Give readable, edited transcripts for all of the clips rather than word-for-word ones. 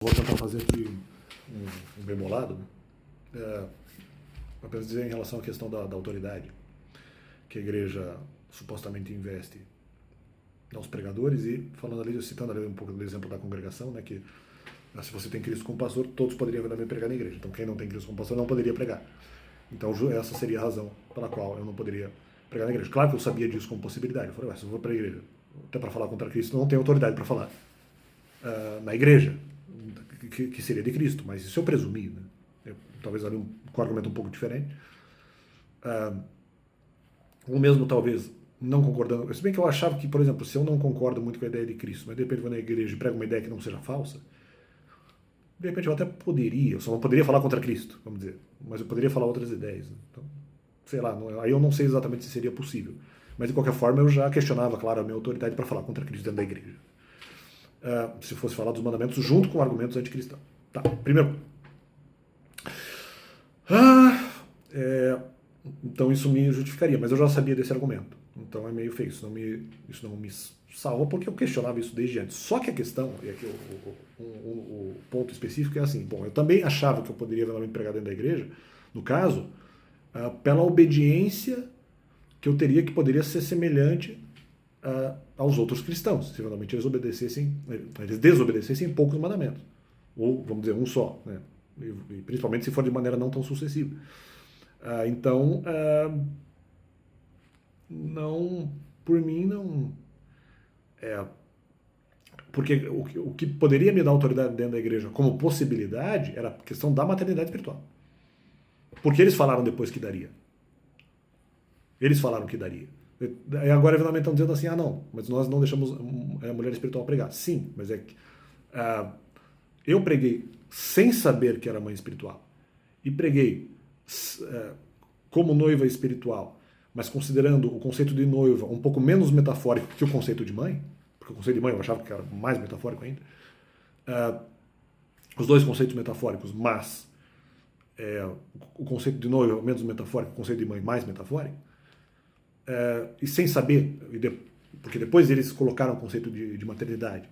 Vou tentar fazer aqui um bem bolado, né? Apenas dizer em relação à questão da autoridade, que a igreja supostamente investe aos pregadores e falando ali, citando ali um pouco do exemplo da congregação, né, que se você tem Cristo como pastor, todos poderiam também pregar na igreja. Então quem não tem Cristo como pastor não poderia pregar. Então essa seria a razão pela qual eu não poderia pregar na igreja. Claro que eu sabia disso como possibilidade. Eu falei, se eu vou para a igreja, até para falar contra Cristo, não tenho autoridade para falar na igreja, que seria de Cristo, mas isso eu presumi, né? Talvez ali com um argumento um pouco diferente. Ou mesmo talvez não concordando, se bem que eu achava que, por exemplo, se eu não concordo muito com a ideia de Cristo, mas de repente vou na igreja e prego uma ideia que não seja falsa, de repente eu até poderia, eu só não poderia falar contra Cristo, vamos dizer, mas eu poderia falar outras ideias, né? Então, sei lá, aí eu não sei exatamente se seria possível, mas de qualquer forma eu já questionava, claro, a minha autoridade para falar contra Cristo dentro da igreja. Se fosse falar dos mandamentos junto com argumentos anticristãos. Tá, primeiro. Então isso me justificaria, mas eu já sabia desse argumento. Então é meio feio, isso não me salva, porque eu questionava isso desde antes. Só que a questão, e aqui o ponto específico é assim, bom, eu também achava que eu poderia eventualmente pregar dentro da igreja, no caso, pela obediência que eu teria, que poderia ser semelhante aos outros cristãos, se realmente eles desobedecessem poucos mandamentos, ou vamos dizer um só, né? E principalmente se for de maneira não tão sucessiva. Então, não, por mim não porque o que poderia me dar autoridade dentro da igreja como possibilidade era a questão da maternidade espiritual, porque eles falaram depois que daria. Eles falaram que daria. E agora, eventualmente, estão dizendo assim, não, mas nós não deixamos a mulher espiritual pregar. Sim, mas é que eu preguei sem saber que era mãe espiritual. E preguei como noiva espiritual, mas considerando o conceito de noiva um pouco menos metafórico que o conceito de mãe, porque o conceito de mãe eu achava que era mais metafórico ainda. Os dois conceitos metafóricos, mas o conceito de noiva menos metafórico, o conceito de mãe mais metafórico. E sem saber, porque depois eles colocaram o conceito de maternidade.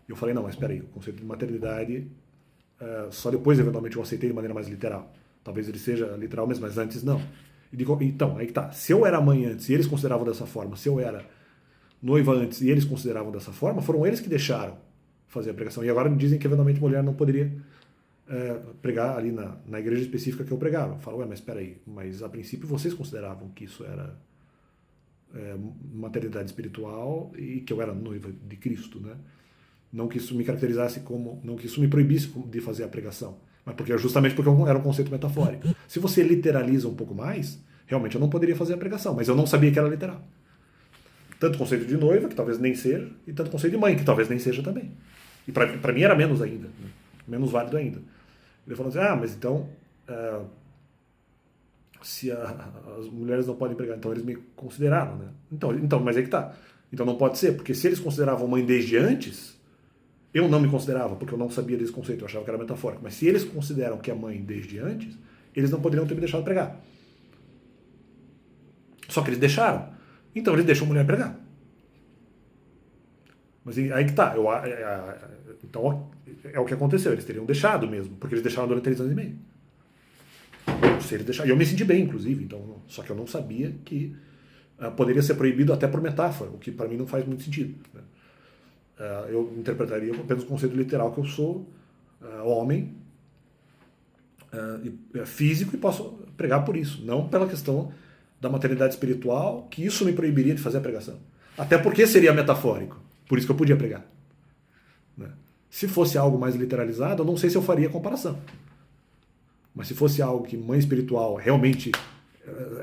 Eu falei, não, mas espera aí, o conceito de maternidade, só depois, eventualmente, eu aceitei de maneira mais literal. Talvez ele seja literal mesmo, mas antes não. Então, aí que tá. Se eu era mãe antes e eles consideravam dessa forma, se eu era noiva antes e eles consideravam dessa forma, foram eles que deixaram fazer a pregação. E agora me dizem que, eventualmente, mulher não poderia pregar ali na igreja específica que eu pregava. Eu falo, mas espera aí, mas a princípio vocês consideravam que isso era maternidade espiritual e que eu era noiva de Cristo, né? Não que isso me caracterizasse como, não que isso me proibisse de fazer a pregação, mas justamente porque era um conceito metafórico. Se você literaliza um pouco mais, realmente eu não poderia fazer a pregação, mas eu não sabia que era literal. Tanto conceito de noiva, que talvez nem seja, e tanto conceito de mãe, que talvez nem seja também. E para mim era menos ainda, né? Menos válido ainda. Ele falou assim, mas então se as mulheres não podem pregar, então eles me consideraram, né? Então, mas é que tá. Então não pode ser, porque se eles consideravam mãe desde antes, eu não me considerava, porque eu não sabia desse conceito, eu achava que era metafórico. Mas se eles consideram que é mãe desde antes, eles não poderiam ter me deixado pregar. Só que eles deixaram. Então eles deixam a mulher pregar. Mas aí que tá. Então é o que aconteceu, eles teriam deixado mesmo, porque eles deixaram durante 3 anos e meio. Se eles deixaram, e eu me senti bem, inclusive, então, só que eu não sabia que poderia ser proibido até por metáfora, o que para mim não faz muito sentido, né? Eu interpretaria apenas o conceito literal que eu sou homem, físico, e posso pregar por isso, não pela questão da maternidade espiritual, que isso me proibiria de fazer a pregação. Até porque seria metafórico, por isso que eu podia pregar, né? Se fosse algo mais literalizado, eu não sei se eu faria a comparação. Mas se fosse algo que mãe espiritual realmente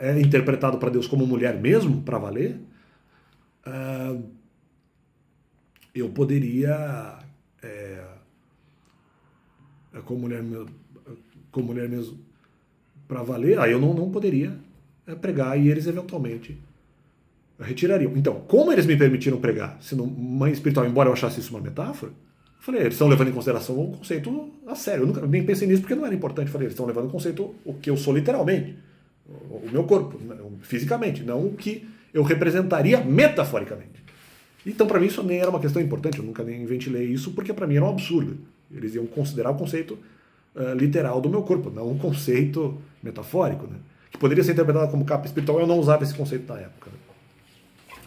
é interpretado para Deus como mulher mesmo, para valer, eu poderia, como mulher mesmo, para valer, aí eu não poderia pregar e eles eventualmente retirariam. Então, como eles me permitiram pregar, sendo mãe espiritual, embora eu achasse isso uma metáfora, eu falei, eles estão levando em consideração o conceito a sério. Eu nem pensei nisso porque não era importante. Eu falei, eles estão levando em conceito o que eu sou literalmente, o meu corpo, fisicamente, não o que eu representaria metaforicamente. Então, para mim, isso nem era uma questão importante. Eu nunca nem ventilei isso porque para mim era um absurdo. Eles iam considerar o conceito literal do meu corpo, não um conceito metafórico, né? Que poderia ser interpretado como capa espiritual. Eu não usava esse conceito na época. Né?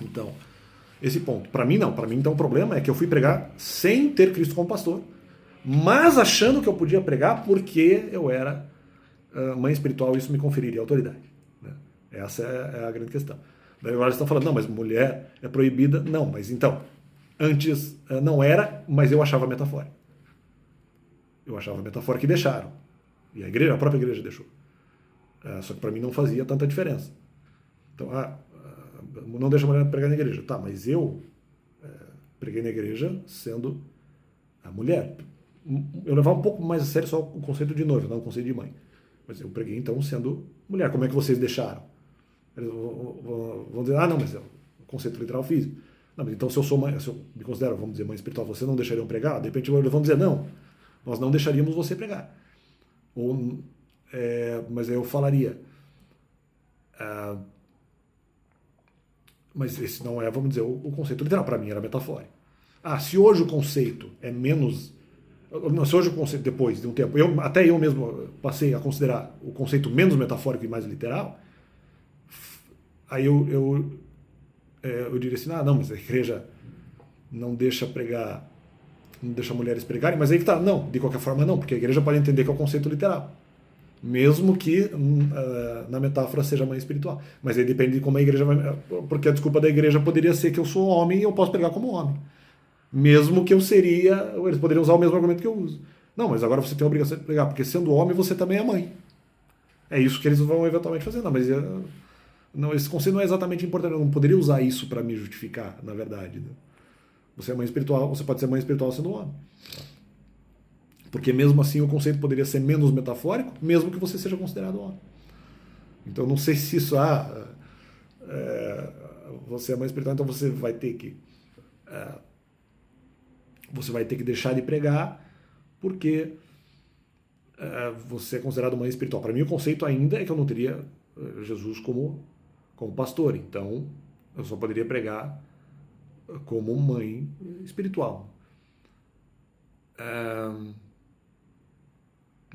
Então, esse ponto. Para mim, não. Para mim, então, o problema é que eu fui pregar sem ter Cristo como pastor, mas achando que eu podia pregar porque eu era mãe espiritual e isso me conferiria autoridade. Né? Essa é a grande questão. Daí agora eles estão falando, não, mas mulher é proibida. Não, mas então, antes não era, mas eu achava metafórico. Eu achava metafórico e deixaram. E a própria igreja deixou. Só que para mim não fazia tanta diferença. Então, não deixa a mulher pregar na igreja. Tá, mas eu preguei na igreja sendo a mulher. Eu levava um pouco mais a sério só o conceito de noiva, não o conceito de mãe. Mas eu preguei então sendo mulher. Como é que vocês deixaram? Eles vão dizer, não, mas é o conceito literal físico. Não, mas então se eu me considero, vamos dizer, mãe espiritual, vocês não deixariam pregar? De repente eles vão dizer, não, nós não deixaríamos você pregar. Mas aí eu falaria, mas esse não é, vamos dizer, o conceito literal. Para mim era metafórico. Se hoje o conceito é menos... Não, se hoje o conceito, depois de um tempo, até eu mesmo passei a considerar o conceito menos metafórico e mais literal, aí eu diria assim, não, mas a igreja não deixa pregar, não deixa mulheres pregarem, mas aí que tá, não, de qualquer forma não, porque a igreja pode entender que é o conceito literal, mesmo que na metáfora seja mãe espiritual, mas aí depende de como a igreja vai, porque a desculpa da igreja poderia ser que eu sou homem e eu posso pregar como homem, mesmo que eu seria, eles poderiam usar o mesmo argumento que eu uso, não, mas agora você tem a obrigação de pregar, porque sendo homem você também é mãe, é isso que eles vão eventualmente fazer, não, mas não, esse conceito não é exatamente importante. Eu não poderia usar isso para me justificar, na verdade. Né? Você é mãe espiritual, você pode ser mãe espiritual sendo homem. Porque mesmo assim o conceito poderia ser menos metafórico, mesmo que você seja considerado homem. Então não sei se isso você é mãe espiritual, então você vai ter que deixar de pregar porque você é considerado mãe espiritual. Para mim o conceito ainda é que eu não teria Jesus como pastor, então eu só poderia pregar como mãe espiritual.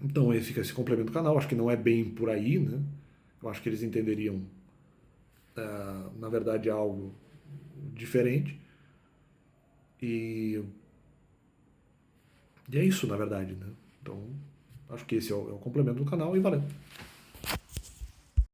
Então aí fica esse complemento do canal, acho que não é bem por aí, né? Eu acho que eles entenderiam, na verdade, algo diferente. E é isso, na verdade, né? Então, acho que esse é o complemento do canal e valeu.